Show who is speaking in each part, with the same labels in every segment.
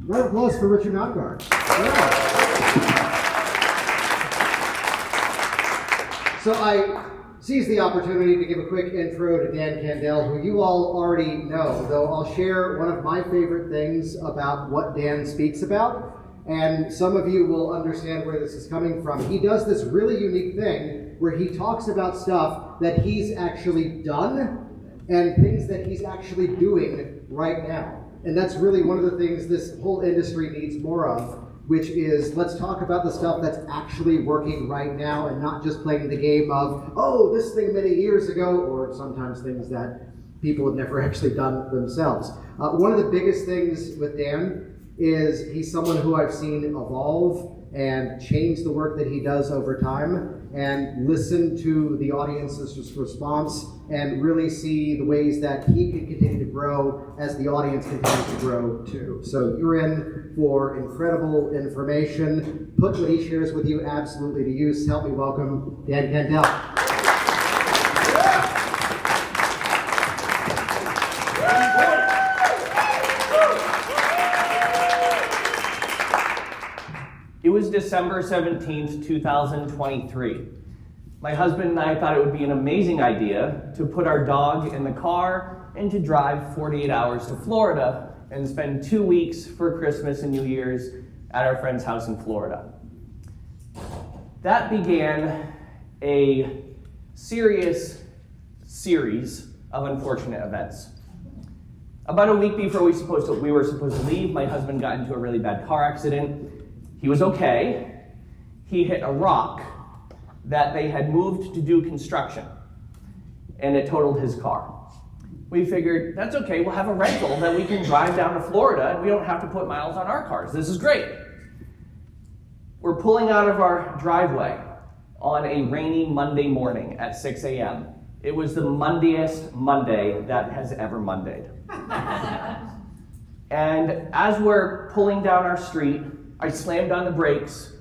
Speaker 1: Round of applause for Richard Notgard. Yeah. So I seize the opportunity to give a quick intro to Dan Candell, who you all already know, though I'll share one of my favorite things about what Dan speaks about, and some of you will understand where this is coming from. He does this really unique thing where he talks about stuff that he's actually done and things that he's actually doing right now. And that's really one of the things this whole industry needs more of, which is let's talk about the stuff that's actually working right now and not just playing the game of, oh, this thing many years ago, or sometimes things that people have never actually done themselves. One of the biggest things with Dan is he's someone who I've seen evolve and change the work that he does over time and listen to the audience's response and really see the ways that he can continue to grow as the audience continues to grow too. So you're in for incredible information. Put what he shares with you absolutely to use. Help me welcome Dan Candell.
Speaker 2: It was December 17th, 2023. My husband and I thought it would be an amazing idea to put our dog in the car and to drive 48 hours to Florida and spend 2 weeks for Christmas and New Year's at our friend's house in Florida. That began a serious series of unfortunate events. About a week before we were supposed to leave, my husband got into a really bad car accident. He was okay. He hit a rock that they had moved to do construction, and it totaled his car. We figured, that's okay, we'll have a rental that we can drive down to Florida, and we don't have to put miles on our cars. This is great. We're pulling out of our driveway on a rainy Monday morning at 6 a.m. It was the Mondayest Monday that has ever Mondayed. And as we're pulling down our street, I slammed on the brakes.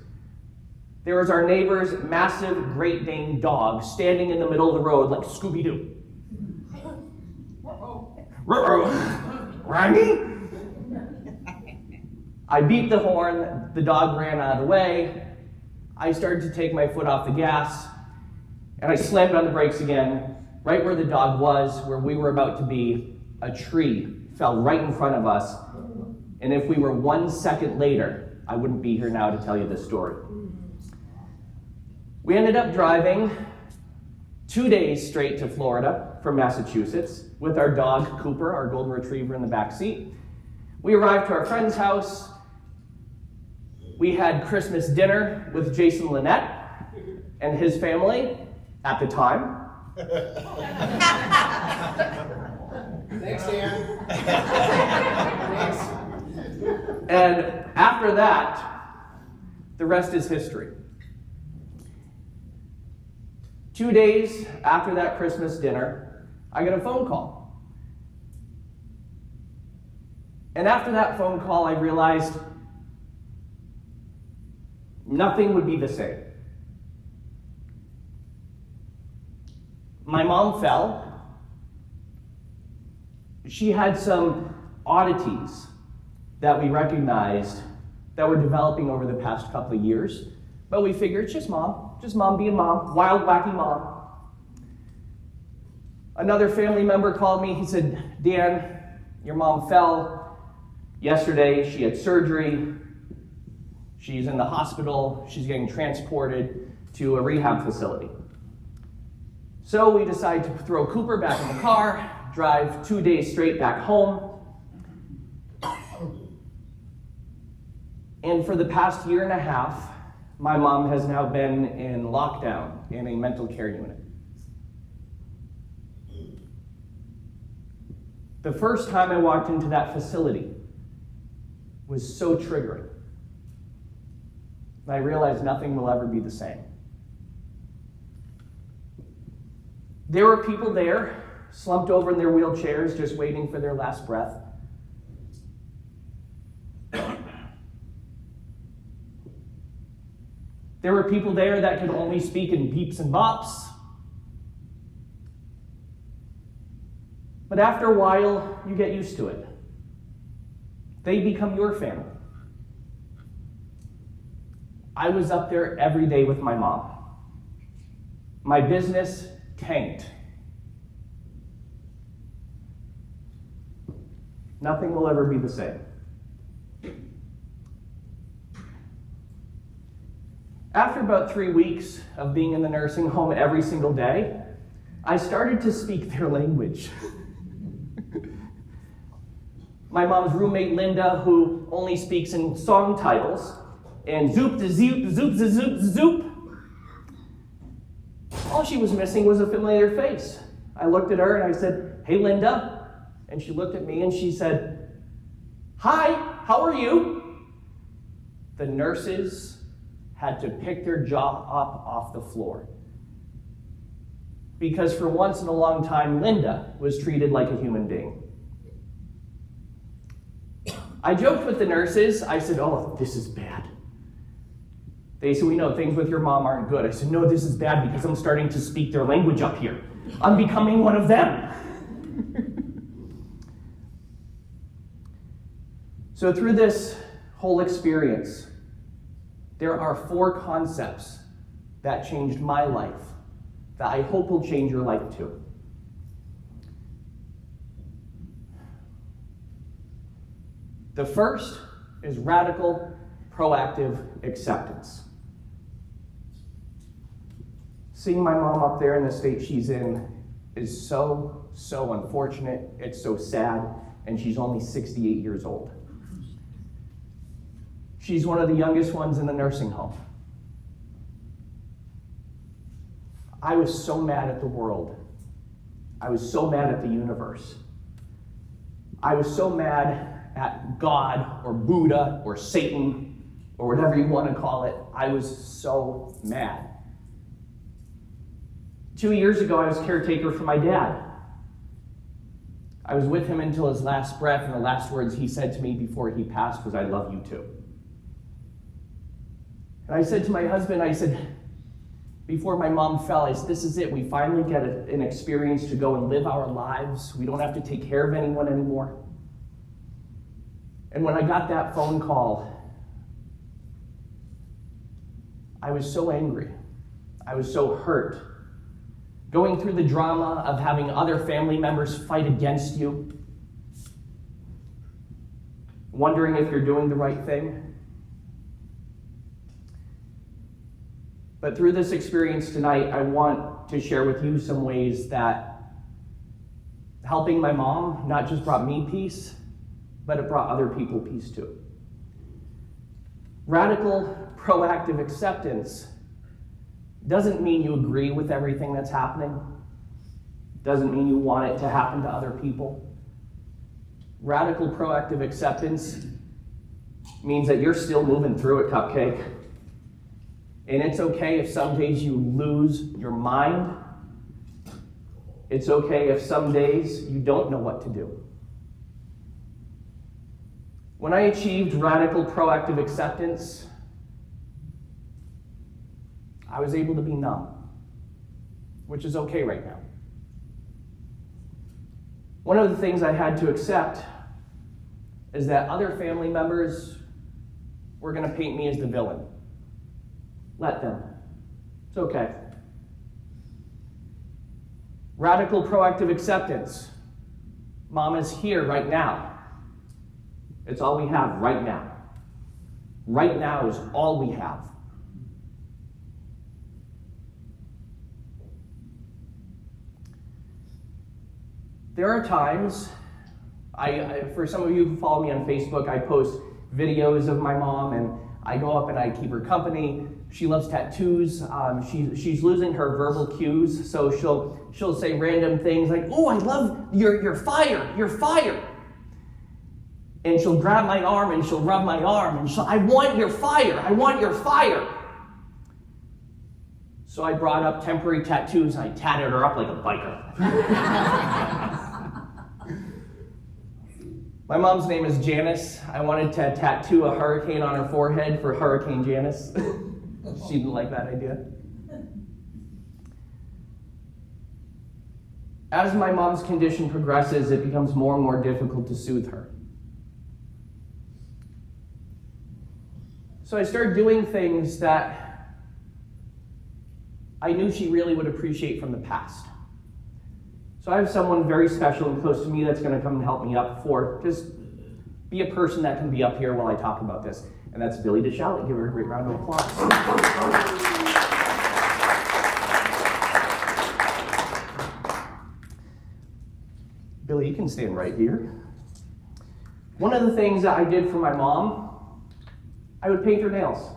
Speaker 2: There was our neighbor's massive Great Dane dog standing in the middle of the road like Scooby-Doo. Remy? I beat the horn, the dog ran out of the way. I started to take my foot off the gas, and I slammed on the brakes again, right where the dog was, where we were about to be. A tree fell right in front of us, and if we were 1 second later, I wouldn't be here now to tell you this story. We ended up driving 2 days straight to Florida from Massachusetts with our dog, Cooper, our golden retriever, in the back seat. We arrived to our friend's house. We had Christmas dinner with Jason Lynette and his family at the time.
Speaker 1: Thanks, Dan. Thanks.
Speaker 2: And after that, the rest is history. 2 days after that Christmas dinner, I get a phone call. And after that phone call, I realized nothing would be the same. My mom fell. She had some oddities that we recognized that were developing over the past couple of years. But we figured it's just mom being mom, wild, wacky mom. Another family member called me. He said, Dan, your mom fell yesterday. She had surgery. She's in the hospital. She's getting transported to a rehab facility. So we decided to throw Cooper back in the car, drive 2 days straight back home. And for the past year and a half, my mom has now been in lockdown in a mental care unit. The first time I walked into that facility was so triggering. And I realized nothing will ever be the same. There were people there, slumped over in their wheelchairs, just waiting for their last breath. There were people there that could only speak in beeps and bops. But after a while, you get used to it. They become your family. I was up there every day with my mom. My business tanked. Nothing will ever be the same. After about 3 weeks of being in the nursing home every single day, I started to speak their language. My mom's roommate, Linda, who only speaks in song titles, and zoop da zoop, zoop da zoop, zoop. All she was missing was a familiar face. I looked at her and I said, "Hey, Linda." And she looked at me and she said, "Hi, how are you?" The nurses had to pick their jaw up off the floor. Because for once in a long time, Linda was treated like a human being. I joked with the nurses. I said, "Oh, this is bad." They said, "We know things with your mom aren't good." I said, "No, this is bad because I'm starting to speak their language up here. I'm becoming one of them." So through this whole experience, there are 4 concepts that changed my life that I hope will change your life too. The first is radical, proactive acceptance. Seeing my mom up there in the state she's in is so unfortunate. It's so sad, and she's only 68 years old. She's one of the youngest ones in the nursing home. I was so mad at the world. I was so mad at the universe. I was so mad at God or Buddha or Satan or whatever you want to call it. I was so mad. 2 years ago, I was caretaker for my dad. I was with him until his last breath, and the last words he said to me before he passed was, "I love you too." And I said to my husband, I said, before my mom fell, I said, "This is it. We finally get an experience to go and live our lives. We don't have to take care of anyone anymore." And when I got that phone call, I was so angry. I was so hurt. Going through the drama of having other family members fight against you, wondering if you're doing the right thing. But through this experience tonight, I want to share with you some ways that helping my mom not just brought me peace, but it brought other people peace too. Radical, proactive acceptance doesn't mean you agree with everything that's happening. Doesn't mean you want it to happen to other people. Radical, proactive acceptance means that you're still moving through it, Cupcake. And it's okay if some days you lose your mind. It's okay if some days you don't know what to do. When I achieved radical, proactive acceptance, I was able to be numb, which is okay right now. One of the things I had to accept is that other family members were going to paint me as the villain. Let them. It's okay. Radical, proactive acceptance. Mom is here right now. It's all we have right now. Right now is all we have. There are times, for some of you who follow me on Facebook, I post videos of my mom, and I go up and I keep her company. She loves tattoos. She's losing her verbal cues, so she'll say random things like, "Oh, I love your fire, your fire." And she'll grab my arm and she'll rub my arm and "I want your fire, I want your fire." So I brought up temporary tattoos and I tatted her up like a biker. My mom's name is Janice. I wanted to tattoo a hurricane on her forehead for Hurricane Janice. She didn't like that idea. As my mom's condition progresses, it becomes more and more difficult to soothe her. So I started doing things that I knew she really would appreciate from the past. So I have someone very special and close to me that's going to come and help me up for just be a person that can be up here while I talk about this. And that's Billy DeShalit. Give her a great round of applause. Billy, you can stand right here. One of the things that I did for my mom, I would paint her nails.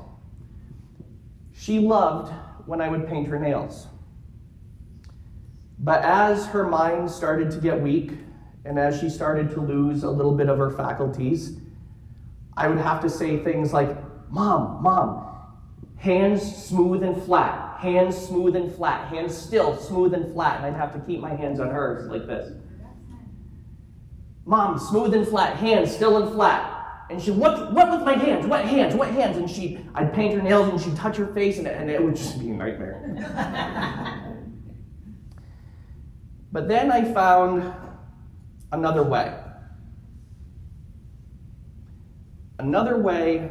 Speaker 2: She loved when I would paint her nails. But as her mind started to get weak, and as she started to lose a little bit of her faculties, I would have to say things like, Mom, hands smooth and flat, hands smooth and flat, hands still smooth and flat, and I'd have to keep my hands on hers like this. Mom, smooth and flat, hands still and flat. And she'd, what with my hands? What hands? What hands? And I'd paint her nails and she'd touch her face and it would just be a nightmare. But then I found another way. Another way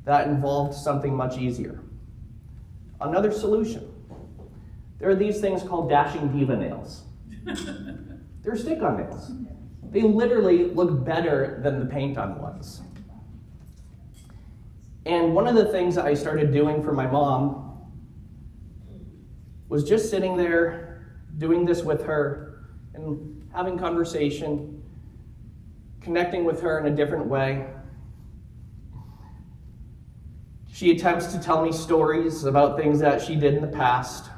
Speaker 2: that involved something much easier. Another solution. There are these things called dashing diva nails. They're stick-on nails. They literally look better than the paint-on ones. And one of the things that I started doing for my mom was just sitting there, doing this with her, and having conversation, connecting with her in a different way. She attempts to tell me stories about things that she did in the past.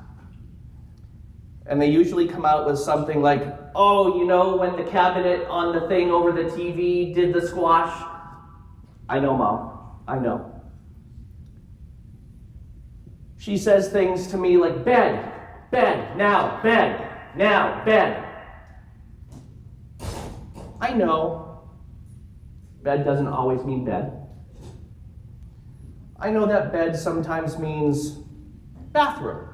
Speaker 2: And they usually come out with something like, oh, you know, when the cabinet on the thing over the TV did the squash? I know, Mom. I know. She says things to me like, bed, now, bed, now, bed. I know bed doesn't always mean bed. I know that bed sometimes means bathroom.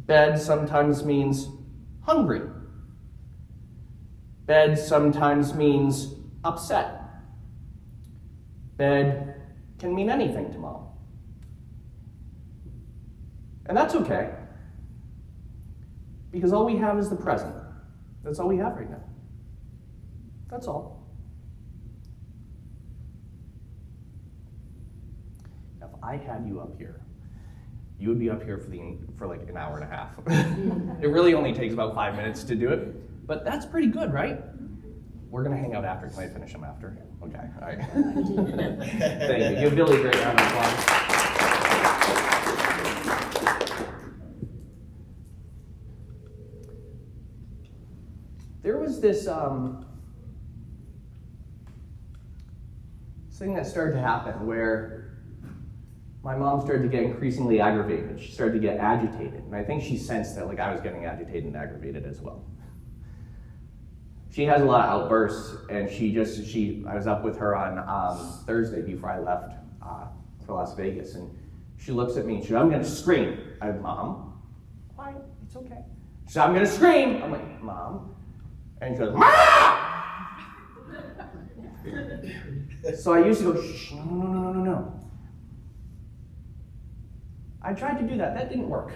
Speaker 2: Bed sometimes means hungry. Bed sometimes means upset. Bed can mean anything to Mom. And that's okay. Because all we have is the present. That's all we have right now. That's all. Now, if I had you up here, you would be up here for like an hour and a half. It really only takes about 5 minutes to do it, but that's pretty good, right? We're gonna hang out after. Can I finish them after? Okay, all right. Thank you. Give Billy a great round of applause. There was this thing that started to happen where my mom started to get increasingly aggravated. She started to get agitated. And I think she sensed that I was getting agitated and aggravated as well. She has a lot of outbursts, and I was up with her on Thursday before I left for Las Vegas, and she looks at me and she goes, I'm gonna scream. I go, Mom, quiet, it's okay. She said, I'm gonna scream. I'm like, Mom. And she goes, Ma! So I used to go, shh, no. I tried to do that. That didn't work.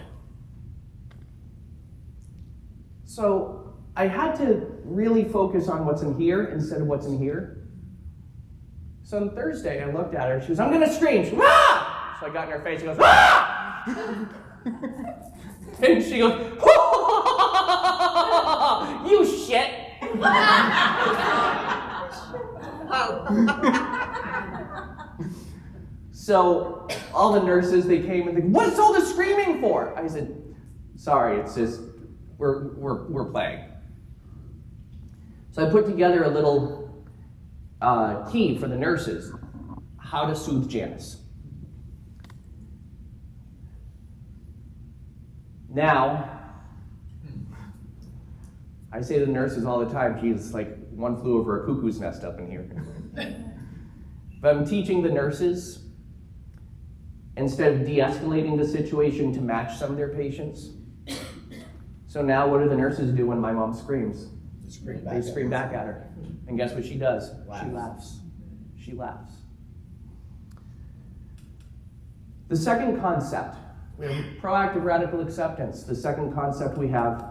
Speaker 2: So I had to really focus on what's in here instead of what's in here. So on Thursday, I looked at her. She goes, I'm going to scream. She goes, ah! So I got in her face. She goes, ah! And she goes, you shit. So all the nurses, they came and they, what's all the screaming for? I said, sorry, it's just, we're playing. So I put together a little key for the nurses, how to soothe Janice. Now, I say to the nurses all the time, she's like one flew over a cuckoo's nest up in here. But I'm teaching the nurses, instead of de-escalating the situation to match some of their patients. So now what do the nurses do when my mom screams? They scream back at her. And guess what she does? She laughs. She laughs. The second concept, we have proactive radical acceptance. The second concept we have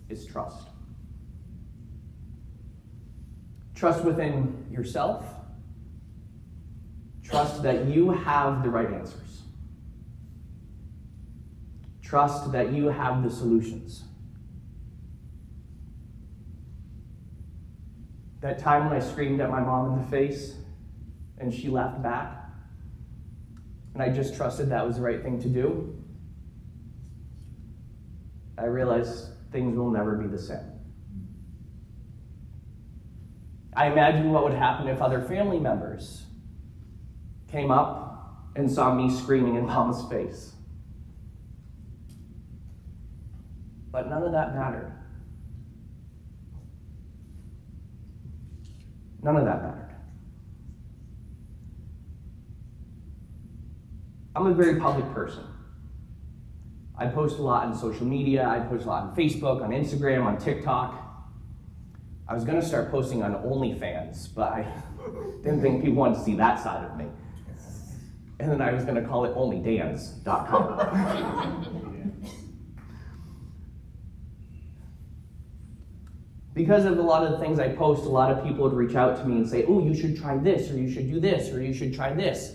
Speaker 2: is trust. Trust within yourself. Trust that you have the right answers. Trust that you have the solutions. That time when I screamed at my mom in the face and she laughed back, and I just trusted that was the right thing to do, I realized things will never be the same. I imagine what would happen if other family members came up and saw me screaming in Mama's face. But none of that mattered. None of that mattered. I'm a very public person. I post a lot on social media. I post a lot on Facebook, on Instagram, on TikTok. I was going to start posting on OnlyFans, but I didn't think people wanted to see that side of me. And then I was going to call it onlydance.com. Because of a lot of the things I post, a lot of people would reach out to me and say, oh, you should try this, or you should do this, or you should try this.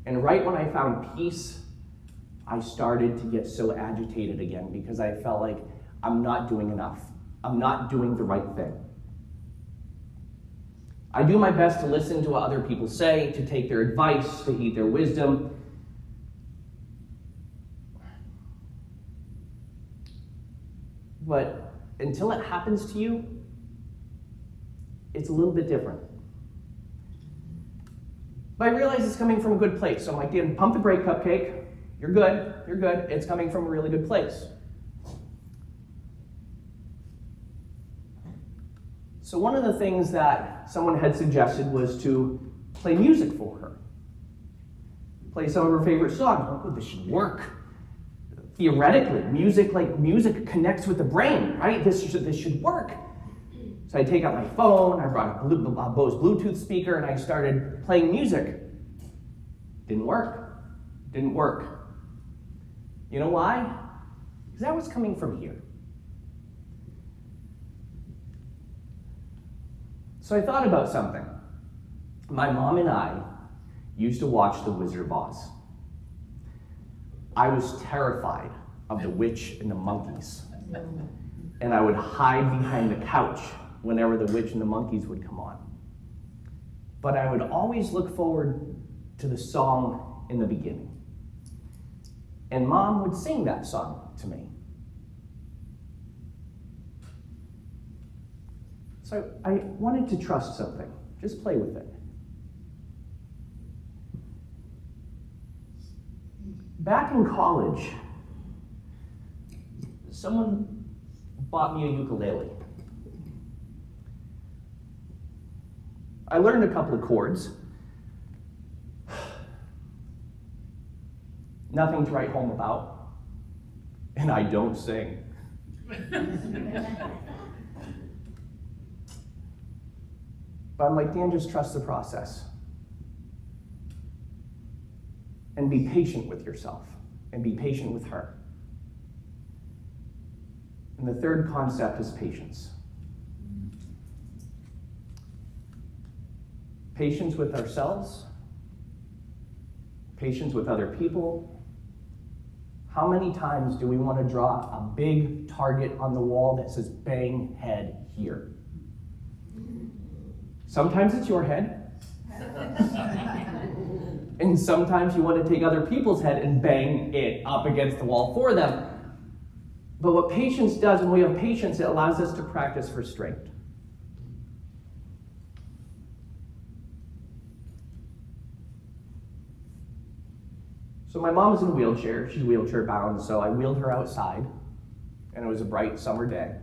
Speaker 2: And right when I found peace, I started to get so agitated again because I felt like I'm not doing enough. I'm not doing the right thing. I do my best to listen to what other people say, to take their advice, to heed their wisdom. But until it happens to you, it's a little bit different. But I realize it's coming from a good place. So I'm like, Dan, pump the brake, cupcake. You're good. You're good. It's coming from a really good place. So one of the things that someone had suggested was to play music for her. Play some of her favorite songs. I'm like, oh, this should work. Theoretically, music connects with the brain, right? This should work. So I take out my phone, I brought a Bose Bluetooth speaker, and I started playing music. Didn't work. Didn't work. You know why? Because that was coming from here. So I thought about something. My mom and I used to watch The Wizard of Oz. I was terrified of the witch and the monkeys. And I would hide behind the couch whenever the witch and the monkeys would come on. But I would always look forward to the song in the beginning. And Mom would sing that song to me. So I wanted to trust something. Just play with it. Back in college, someone bought me a ukulele. I learned a couple of chords. Nothing to write home about. And I don't sing. But I'm like, Dan, just trust the process. And be patient with yourself. And be patient with her. And the third concept is patience. Patience with ourselves. Patience with other people. How many times do we want to draw a big target on the wall that says bang head here? Sometimes it's your head. And sometimes you want to take other people's head and bang it up against the wall for them. But what patience does, when we have patience, it allows us to practice restraint. So my mom is in a wheelchair. She's wheelchair bound, so I wheeled her outside, and it was a bright summer day.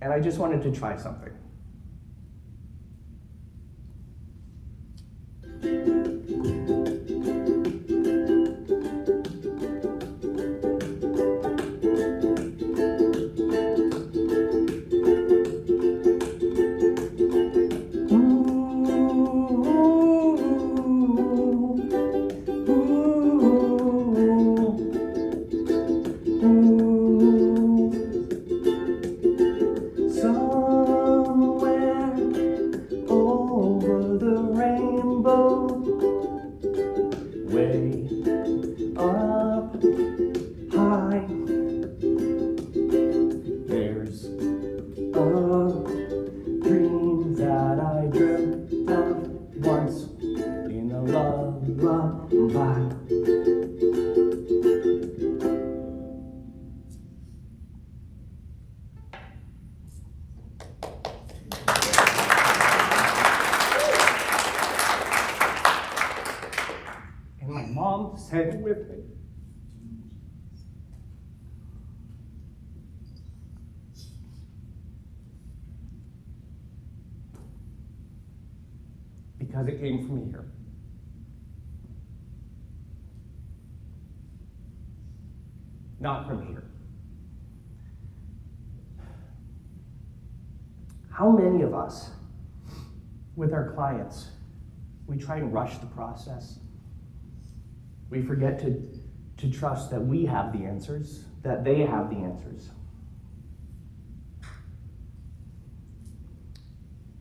Speaker 2: And I just wanted to try something. say it with me. Because it came from here. Not from here. How many of us, with our clients, we try and rush the process? We forget to trust that we have the answers, that they have the answers.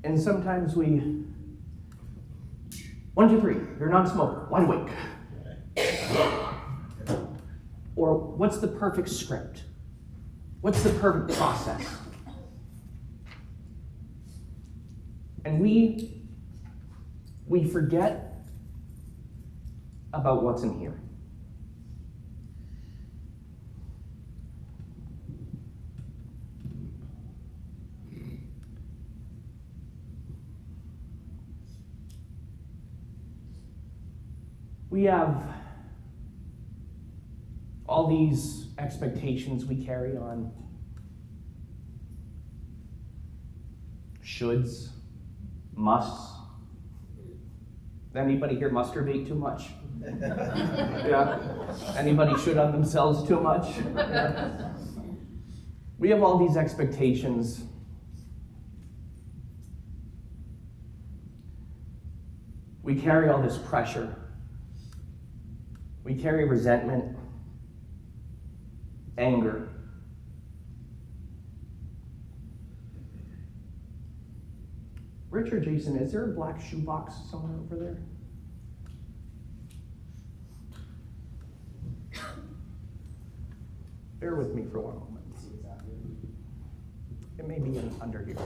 Speaker 2: And sometimes we, 1, 2, 3, you're a non-smoker, wide awake. Or what's the perfect script? What's the perfect process? And we forget about what's in here. We have all these expectations we carry on. Shoulds, musts. Anybody here masturbate too much? Yeah. Anybody should on themselves too much? We have all these expectations. We carry all this pressure. We carry resentment, anger. Rich or Jason, is there a black shoebox somewhere over there? Bear with me for one moment. It may be under here.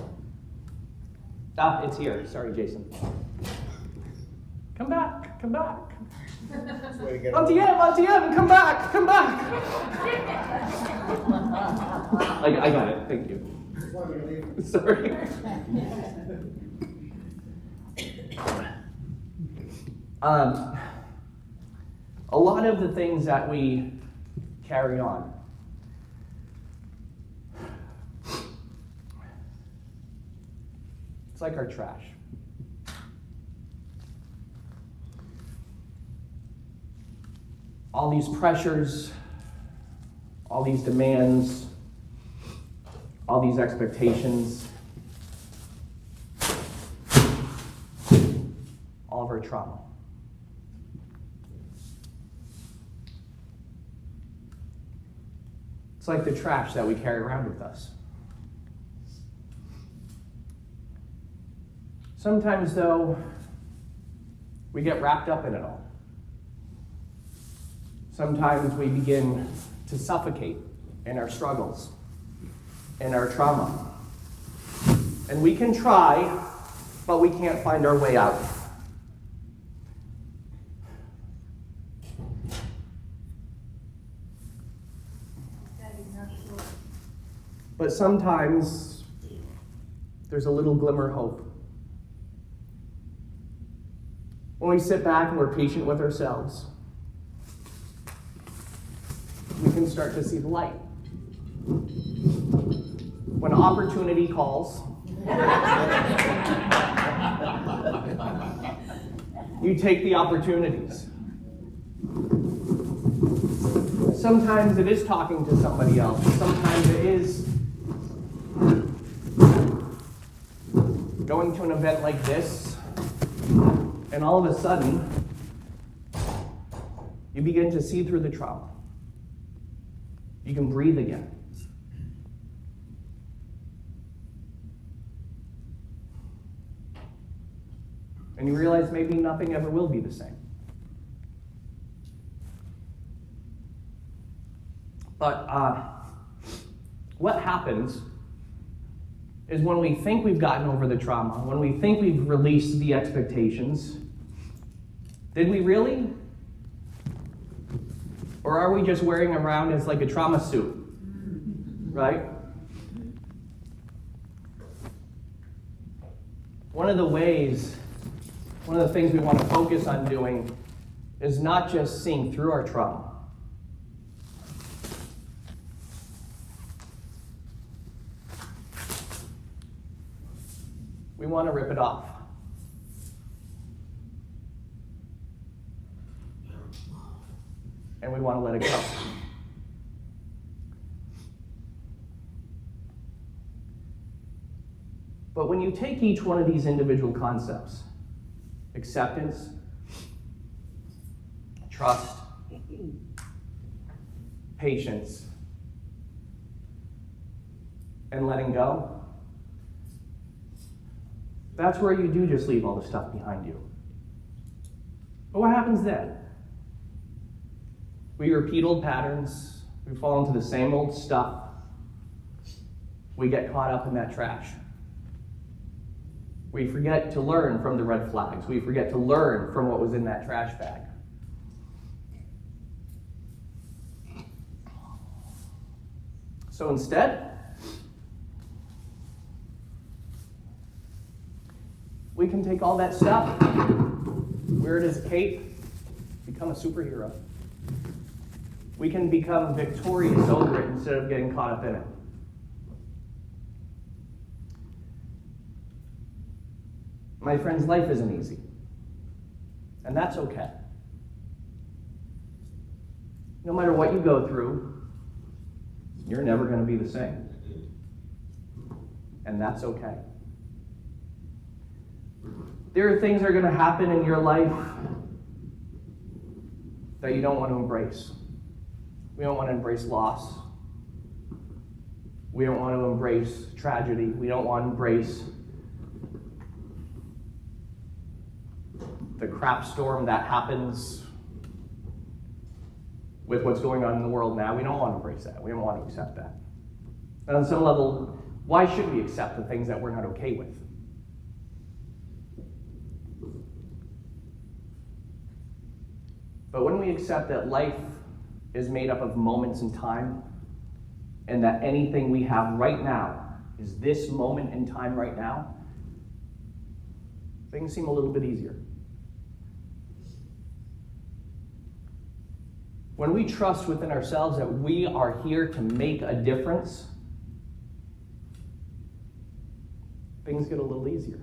Speaker 2: Ah, it's here. Sorry, Jason. Come back, come back. Auntie M, come back, come back. I got it, thank you. Sorry. A lot of the things that we carry on, it's like our trash. All these pressures, all these demands, all these expectations, all of our trauma. It's like the trash that we carry around with us. Sometimes, though, we get wrapped up in it all. Sometimes we begin to suffocate in our struggles, in our trauma. And we can try, but we can't find our way out. But sometimes there's a little glimmer of hope. When we sit back and we're patient with ourselves, we can start to see the light. When opportunity calls, you take the opportunities. Sometimes it is talking to somebody else. Sometimes it is going to an event like this, and all of a sudden, you begin to see through the trauma. You can breathe again. And you realize maybe nothing ever will be the same. But what happens is when we think we've gotten over the trauma, when we think we've released the expectations, did we really? Or are we just wearing around as like a trauma suit? Right? One of the things we want to focus on doing is not just seeing through our trauma. We want to rip it off. And we want to let it go. But when you take each one of these individual concepts, acceptance, trust, patience, and letting go, that's where you do just leave all the stuff behind you. But what happens then? We repeat old patterns, we fall into the same old stuff, we get caught up in that trash. We forget to learn from the red flags. We forget to learn from what was in that trash bag. So instead, we can take all that stuff, wear it as a cape, become a superhero. We can become victorious over it instead of getting caught up in it. My friends, life isn't easy. And that's okay. No matter what you go through, you're never going to be the same. And that's okay. There are things that are going to happen in your life that you don't want to embrace. We don't want to embrace loss. We don't want to embrace tragedy. We don't want to embrace the crap storm that happens with what's going on in the world now. We don't want to embrace that. We don't want to accept that. And on some level, why should we accept the things that we're not okay with? But when we accept that life is made up of moments in time, and that anything we have right now is this moment in time right now, things seem a little bit easier. When we trust within ourselves that we are here to make a difference, things get a little easier.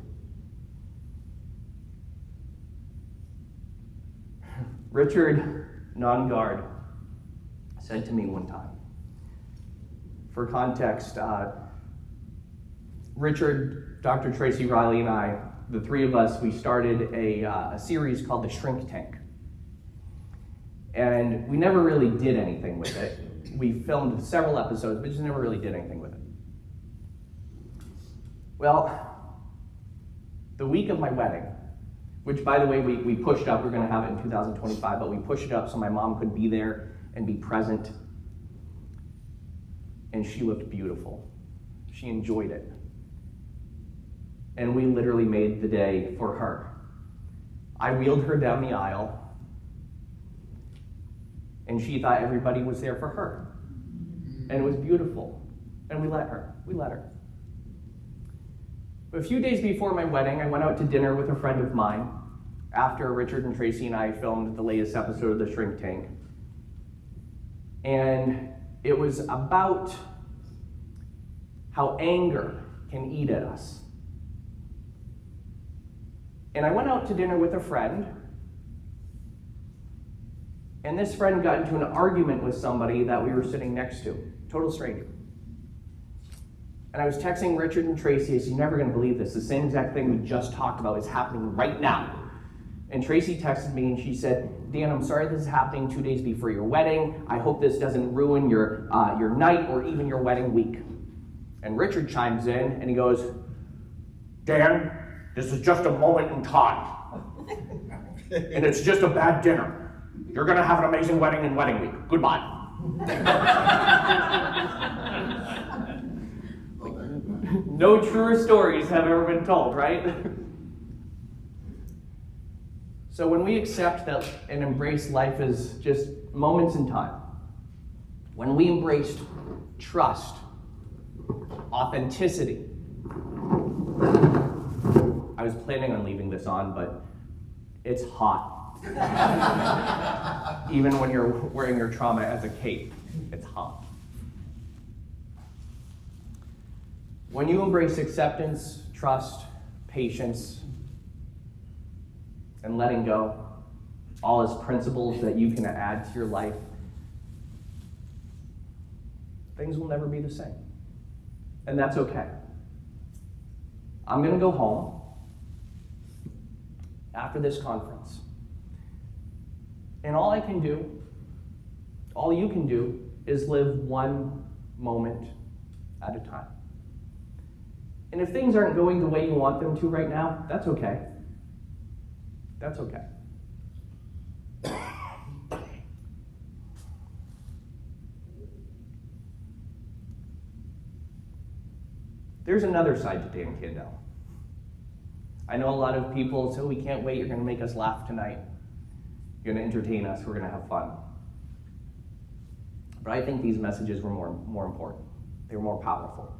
Speaker 2: Richard Nongard said to me one time, for context, Richard, Dr. Tracy Riley, and I, the three of us, we started a series called The Shrink Tank. And we never really did anything with it. We filmed several episodes, but just never really did anything with it. Well, the week of my wedding, which, by the way, we pushed up. We're going to have it in 2025, but we pushed it up so my mom could be there and be present. And she looked beautiful. She enjoyed it. And we literally made the day for her. I wheeled her down the aisle, and she thought everybody was there for her. And it was beautiful. And we let her. But a few days before my wedding, I went out to dinner with a friend of mine after Richard and Tracy and I filmed the latest episode of The Shrink Tank. And it was about how anger can eat at us. And I went out to dinner with a friend, and this friend got into an argument with somebody that we were sitting next to, total stranger. And I was texting Richard and Tracy, I said, "You're never going to believe this. The same exact thing we just talked about is happening right now." And Tracy texted me and she said, "Dan, I'm sorry this is happening 2 days before your wedding. I hope this doesn't ruin your night or even your wedding week." And Richard chimes in and he goes, "Dan, this is just a moment in time. And it's just a bad dinner. You're going to have an amazing wedding in wedding week. Goodbye." No truer stories have ever been told, right? So when we accept that and embrace life as just moments in time, when we embraced trust, authenticity, I was planning on leaving this on, but it's hot. Even when you're wearing your trauma as a cape, it's hot. When you embrace acceptance, trust, patience, and letting go, all as principles that you can add to your life, things will never be the same. And that's okay. I'm going to go home after this conference. And all you can do, is live one moment at a time. And if things aren't going the way you want them to right now, that's okay. That's okay. There's another side to Dan Candell. I know a lot of people say, we can't wait, you're going to make us laugh tonight. You're going to entertain us, we're going to have fun. But I think these messages were more important. They were more powerful.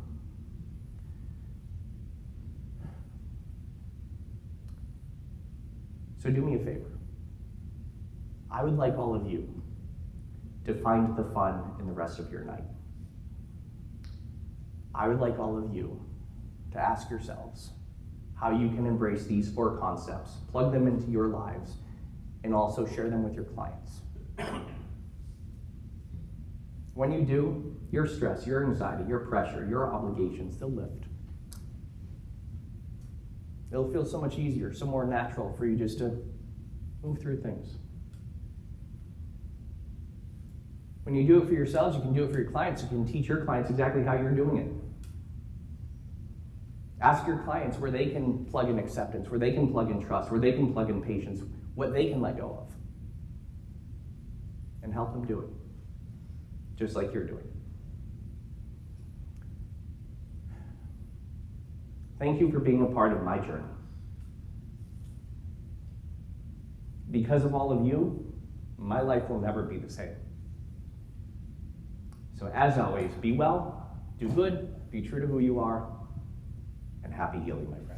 Speaker 2: So do me a favor. I would like all of you to find the fun in the rest of your night. I would like all of you to ask yourselves how you can embrace these 4 concepts, plug them into your lives, and also share them with your clients. When you do, your stress, your anxiety, your pressure, your obligations, they'll lift. It'll feel so much easier, so more natural for you just to move through things. When you do it for yourselves, you can do it for your clients. You can teach your clients exactly how you're doing it. Ask your clients where they can plug in acceptance, where they can plug in trust, where they can plug in patience, what they can let go of. And help them do it, just like you're doing. Thank you for being a part of my journey. Because of all of you, my life will never be the same. So as always, be well, do good, be true to who you are, and happy healing, my friend.